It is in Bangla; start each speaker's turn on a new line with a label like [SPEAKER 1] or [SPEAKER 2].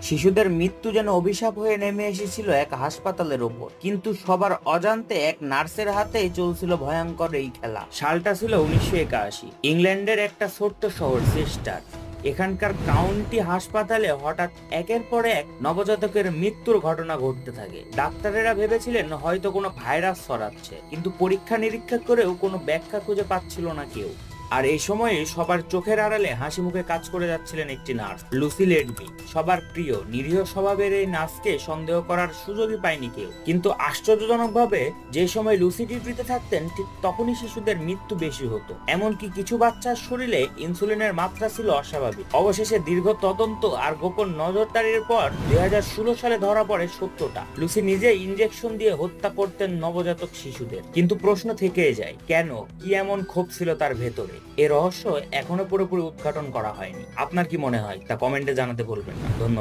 [SPEAKER 1] শিশুদের মৃত্যু যেন অভিশাপ হয়ে নেমে এসেছিল এক হাসপাতালের ওপর, কিন্তু সবার অজান্তে এক নার্সের হাতেই চলছিল ভয়ঙ্কর এই খেলা। সালটা ছিল 1981। ইংল্যান্ডের একটা ছোট্ট শহর চেস্টার। এখানকার কাউন্টি হাসপাতালে হঠাৎ একের পর এক নবজাতকের মৃত্যুর ঘটনা ঘটতে থাকে। ডাক্তারেরা ভেবেছিলেন হয়তো কোনো ভাইরাস ছড়াচ্ছে, কিন্তু পরীক্ষা নিরীক্ষা করেও কোনো ব্যাখ্যা খুঁজে পাচ্ছিল না কেউ। আর এই সময়ে সবার চোখের আড়ালে হাসি মুখে কাজ করে যাচ্ছিলেন একটি নার্স, লুসি লেডবি। সবার প্রিয় নিরীহ স্বভাবের এই নার্সকে সন্দেহ করার সুযোগই পায়নি কেউ। কিন্তু আশ্চর্যজনকভাবে যে সময় লুসি ডিউটিতে থাকতেন, ঠিক তখনই শিশুদের মৃত্যু বেশি হতো। এমনকি কিছু বাচ্চার শরীরে ইনসুলিনের মাত্রা ছিল অস্বাভাবিক। অবশেষে দীর্ঘ তদন্ত আর গোপন নজরদারির পর 2016 সালে ধরা পড়ে সত্যটা। লুসি নিজে ইনজেকশন দিয়ে হত্যা করতেন নবজাতক শিশুদের। কিন্তু প্রশ্ন থেকেই যায়, কেন? কি এমন ক্ষোভ ছিল তার ভেতরে? এ রহস্য এখনো পুরোপুরি উদ্ঘাটন করা হয়নি। আপনার কি মনে হয় তা কমেন্টে জানাতে ভুলবেন না। ধন্যবাদ।